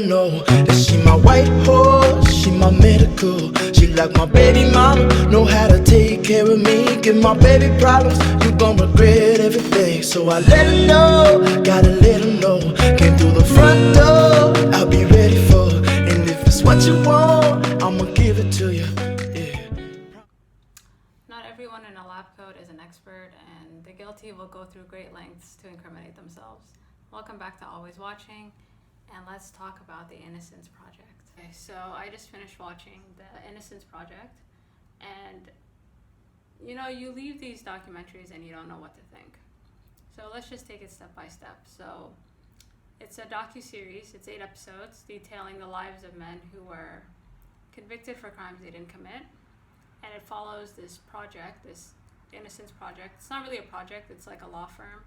know that she my white horse, she my medical. She like my baby mama, know how to take care of me. Give my baby problems, you gon' regret everything. So I let her know, gotta let her know. Came through the front door, I'll be ready for her. And if it's what you want, I'ma give it to you. Not everyone in a lab coat is an expert, and the guilty will go through great lengths to incriminate themselves. Welcome back to Always Watching, and let's talk about the Innocence Project. Okay, so I just finished watching the Innocence Project, and you leave these documentaries and you don't know what to think. So let's just take it step by step. So it's a docuseries, it's 8 episodes detailing the lives of men who were convicted for crimes they didn't commit. And it follows this project, this Innocence Project. It's not really a project, it's like a law firm.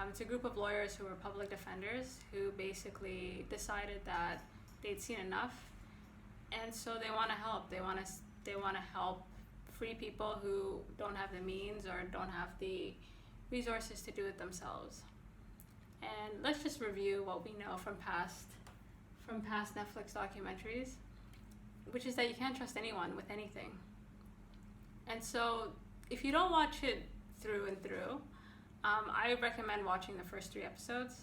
It's a group of lawyers who were public defenders who basically decided that they'd seen enough, and so they want to help. They want to help free people who don't have the means or don't have the resources to do it themselves. And let's just review what we know from past Netflix documentaries, which is that you can't trust anyone with anything. And so if you don't watch it through and through, I recommend watching the first 3 episodes,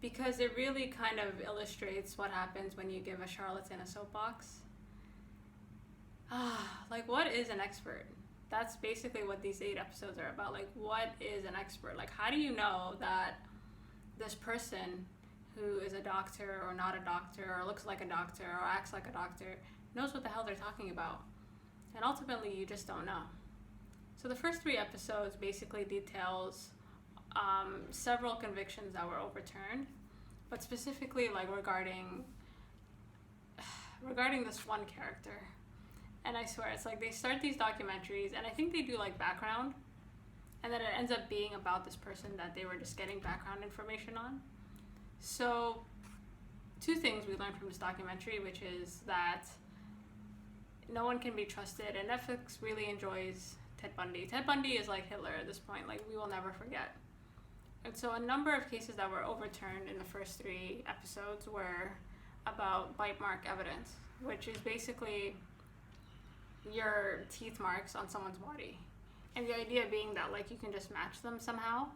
because it really kind of illustrates what happens when you give a charlatan a soapbox. Like, what is an expert? That's basically what these 8 episodes are about. Like, what is an expert? Like, how do you know that this person who is a doctor or not a doctor or looks like a doctor or acts like a doctor knows what the hell they're talking about? And ultimately, you just don't know. So the first 3 episodes basically details several convictions that were overturned, but specifically like regarding this one character. And I swear, it's like they start these documentaries, and I think they do like background, and then it ends up being about this person that they were just getting background information on. So 2 things we learned from this documentary, which is that no one can be trusted, and Netflix really enjoys Ted Bundy. Ted Bundy is like Hitler at this point, like we will never forget. And so a number of cases that were overturned in the first 3 episodes were about bite mark evidence, which is basically your teeth marks on someone's body. And the idea being that like you can just match them somehow.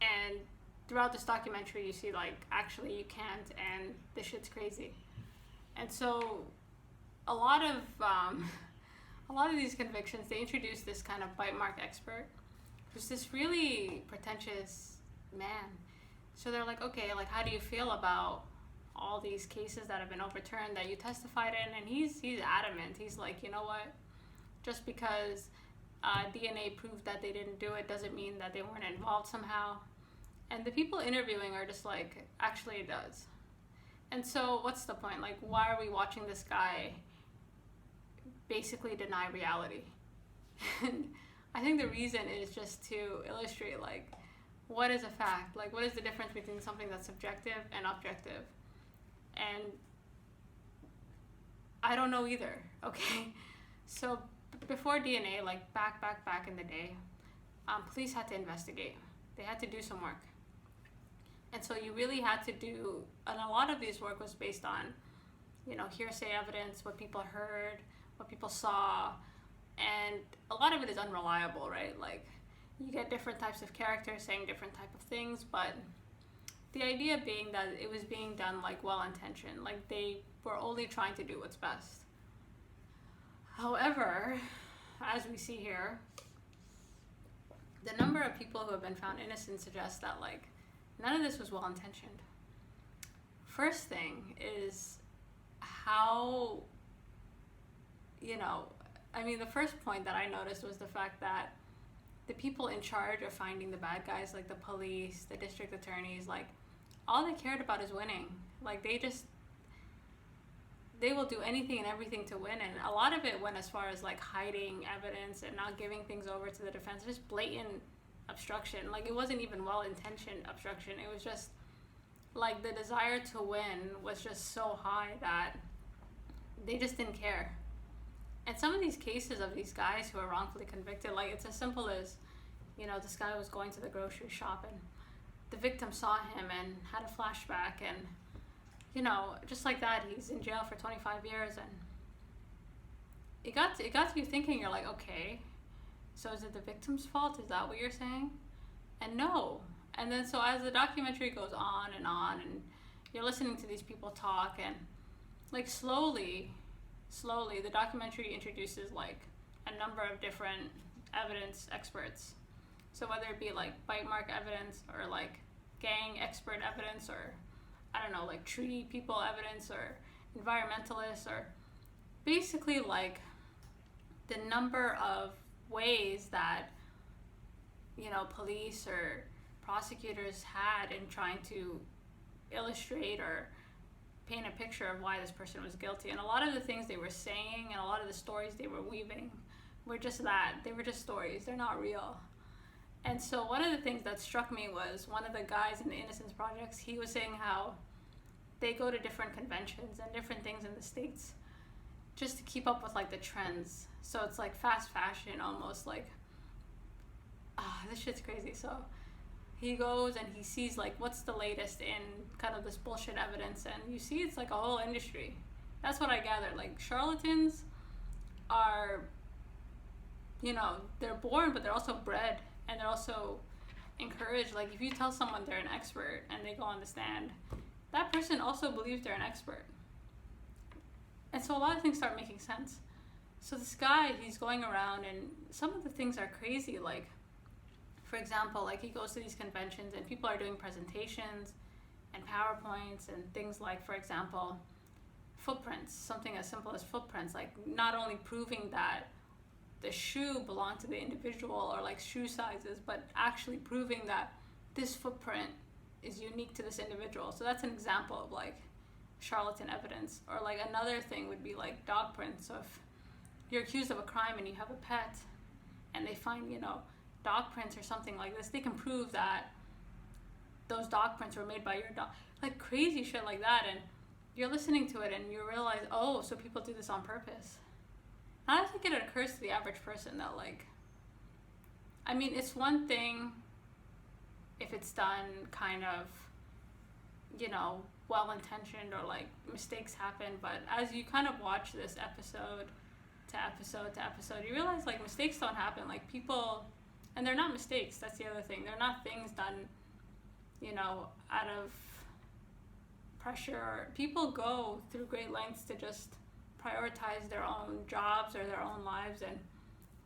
And throughout this documentary you see like actually you can't, and this shit's crazy. And so a lot of these convictions, they introduce this kind of bite mark expert who's this really pretentious man. So they're like, okay, like how do you feel about all these cases that have been overturned that you testified in? And he's adamant. He's like, you know what? Just because DNA proved that they didn't do it doesn't mean that they weren't involved somehow. And the people interviewing are just like, actually it does. And so what's the point? Like, why are we watching this guy basically deny reality? And I think the reason is just to illustrate like what is a fact, like what is the difference between something that's subjective and objective. And I don't know either. Okay, so before DNA, like back in the day, police had to investigate. They had to do some work, and so you really had to do, and a lot of this work was based on hearsay evidence, what people heard, what people saw. And a lot of it is unreliable, right? Like, you get different types of characters saying different type of things, but the idea being that it was being done like well-intentioned, like they were only trying to do what's best. However, as we see here, the number of people who have been found innocent suggests that like none of this was well-intentioned. First thing is how, the first point that I noticed was the fact that the people in charge of finding the bad guys, like the police, the district attorneys, like all they cared about is winning. Like they will do anything and everything to win. And a lot of it went as far as like hiding evidence and not giving things over to the defense, just blatant obstruction. Like it wasn't even well-intentioned obstruction. It was just like the desire to win was just so high that they just didn't care. And some of these cases of these guys who are wrongfully convicted, like it's as simple as, this guy was going to the grocery shop and the victim saw him and had a flashback, and you know, just like that, he's in jail for 25 years, and it got to you thinking. You're like, okay, so is it the victim's fault? Is that what you're saying? And no. And then so as the documentary goes on, and you're listening to these people talk, and like slowly, the documentary introduces like a number of different evidence experts. So whether it be like bite mark evidence, or like gang expert evidence, or I don't know, like tree people evidence, or environmentalists, or basically like the number of ways that, you know, police or prosecutors had in trying to illustrate or paint a picture of why this person was guilty. And a lot of the things they were saying and a lot of the stories they were weaving were just that. They were just stories. They're not real. And so one of the things that struck me was one of the guys in the Innocence Projects, he was saying how they go to different conventions and different things in the States just to keep up with like the trends. So it's like fast fashion almost, like, this shit's crazy. So he goes and he sees like what's the latest in kind of this bullshit evidence, and you see it's like a whole industry. That's what I gathered. Like charlatans are, you know, they're born, but they're also bred, and they're also encouraged. Like if you tell someone they're an expert and they go on the stand, that person also believes they're an expert. And so a lot of things start making sense. So this guy, he's going around, and some of the things are crazy. Like, for example, like he goes to these conventions and people are doing presentations and PowerPoints and things like, for example, footprints, something as simple as footprints, like not only proving that the shoe belonged to the individual or like shoe sizes, but actually proving that this footprint is unique to this individual. So that's an example of like charlatan evidence. Or like another thing would be like dog prints. So if you're accused of a crime and you have a pet and they find, you know, dog prints or something like this, they can prove that those dog prints were made by your dog. Like crazy shit like that. And you're listening to it and you realize, oh, so people do this on purpose. And I don't think it occurs to the average person that, like, I mean, it's one thing if it's done kind of, you know, well-intentioned, or like mistakes happen, but as you kind of watch this episode to episode, you realize like mistakes don't happen. Like people, and they're not mistakes, that's the other thing. They're not things done, you know, out of pressure. People go through great lengths to just prioritize their own jobs or their own lives. And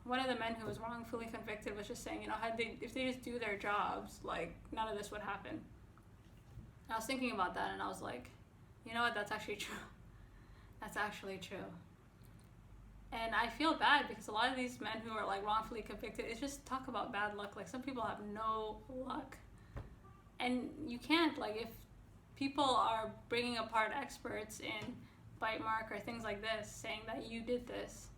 one of the men who was wrongfully convicted was just saying, you know, if they just do their jobs, like none of this would happen. And I was thinking about that and I was like, you know what, that's actually true. That's actually true. And I feel bad because a lot of these men who are like wrongfully convicted, it's just talk about bad luck. Like some people have no luck. And you can't, like if people are bringing apart experts in bite mark or things like this, saying that you did this,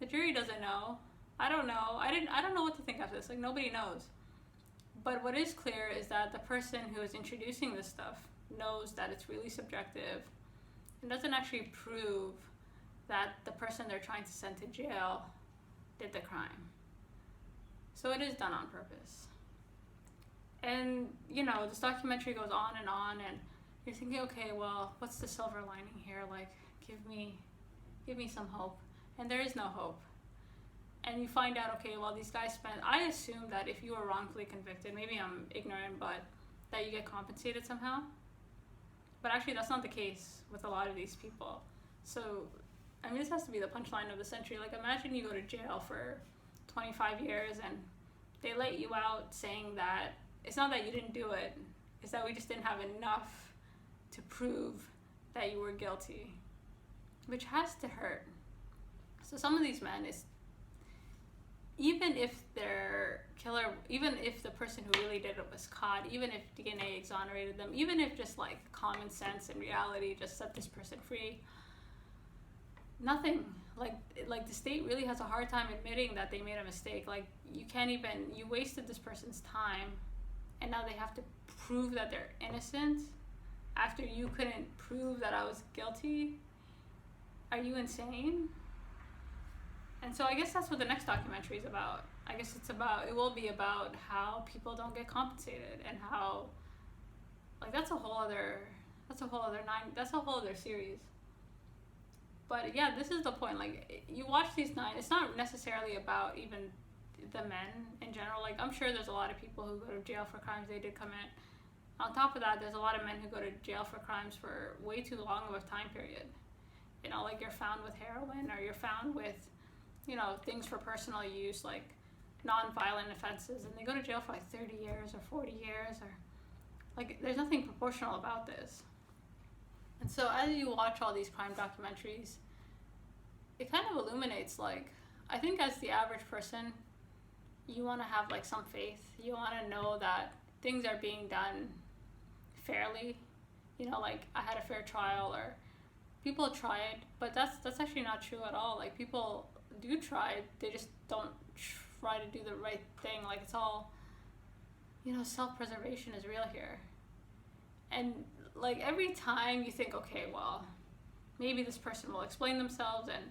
the jury doesn't know. I don't know. I don't know what to think of this. Like nobody knows. But what is clear is that the person who is introducing this stuff knows that it's really subjective and doesn't actually prove that the person they're trying to send to jail did the crime. So it is done on purpose. And, you know, this documentary goes on, and you're thinking, okay, well, what's the silver lining here? Like, give me some hope. And there is no hope. And you find out, okay, well, these guys I assume that if you were wrongfully convicted, maybe I'm ignorant, but that you get compensated somehow. But actually, that's not the case with a lot of these people. So, I mean, this has to be the punchline of the century. Like, imagine you go to jail for 25 years and they let you out saying that it's not that you didn't do it, it's that we just didn't have enough to prove that you were guilty, which has to hurt. So some of these men, even if their killer, even if the person who really did it was caught, even if DNA exonerated them, even if just like common sense and reality just set this person free, nothing. Like the state really has a hard time admitting that they made a mistake. Like you wasted this person's time, and now they have to prove that they're innocent after you couldn't prove that I was guilty. Are you insane? And so I guess that's what the next documentary is about. I guess it will be about how people don't get compensated, and how, like, that's a whole other That's a whole other that's a whole other series. But yeah, this is the point. Like, you watch these 9, it's not necessarily about even the men in general. Like, I'm sure there's a lot of people who go to jail for crimes they did commit. On top of that, there's a lot of men who go to jail for crimes for way too long of a time period. You know, like, you're found with heroin, or you're found with, you know, things for personal use, like non-violent offenses, and they go to jail for like 30 years or 40 years, or like, there's nothing proportional about this. And so as you watch all these crime documentaries, it kind of illuminates, like, I think as the average person, you want to have like some faith. You want to know that things are being done fairly. You know, like, I had a fair trial, or people tried, but that's actually not true at all. Like, people do try, they just don't try to do the right thing. Like, it's all, you know, self-preservation is real here. And like, every time you think, okay, well, maybe this person will explain themselves, and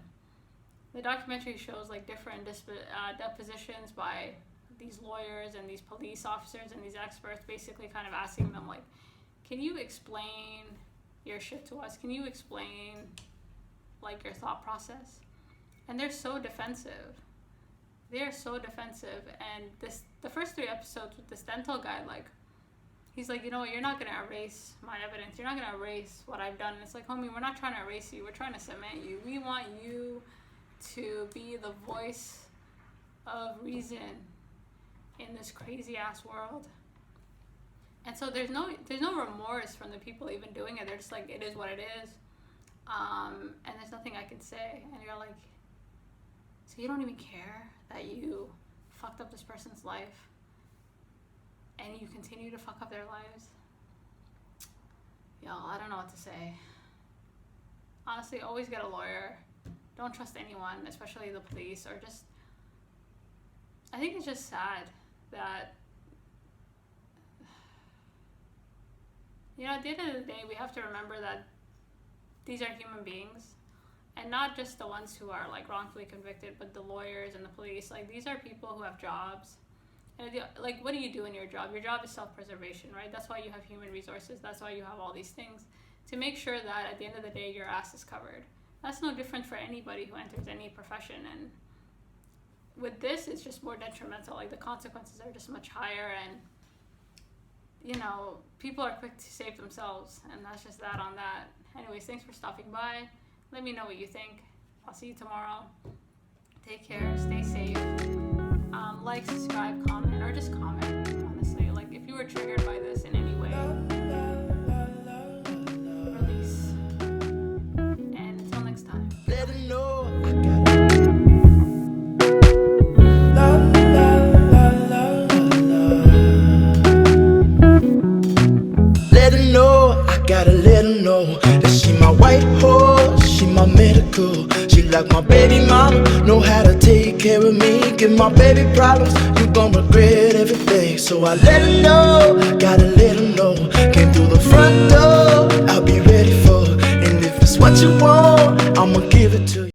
the documentary shows like different depositions by these lawyers and these police officers and these experts, basically kind of asking them, like, can you explain your shit to us? Can you explain like your thought process? And they're so defensive. They're so defensive. And the first 3 episodes with this dental guy, like, he's like, you know what, you're not going to erase my evidence. You're not going to erase what I've done. And it's like, homie, we're not trying to erase you. We're trying to cement you. We want you to be the voice of reason in this crazy ass world. And so there's no remorse from the people even doing it. They're just like, it is what it is. And there's nothing I can say. And you're like, so you don't even care that you fucked up this person's life, and you continue to fuck up their lives? Y'all, I don't know what to say. Honestly, always get a lawyer. Don't trust anyone, especially the police, or just, I think it's just sad that, you know, at the end of the day, we have to remember that these are human beings, and not just the ones who are like wrongfully convicted, but the lawyers and the police. Like, these are people who have jobs. And like, what do you do in your job? Your job is self-preservation, right? That's why you have human resources. That's why you have all these things, to make sure that at the end of the day, your ass is covered. That's no different for anybody who enters any profession. And with this, it's just more detrimental. Like, the consequences are just much higher, and, you know, people are quick to save themselves, and that's just that on that. Anyways, thanks for stopping by. Let me know what you think. I'll see you tomorrow. Take care. Stay safe. Like, subscribe, comment, or just comment, honestly. Like, if you were triggered by this in any way, release. And until next time. Let her know I gotta let her know that she my white horse, she my medical. She like my baby mama, know how to take care of me. Give my baby problems, you gon' regret everything. So I let her know, gotta let her know. Came through the front door, I'll be ready for her. And if it's what you want, I'ma give it to you.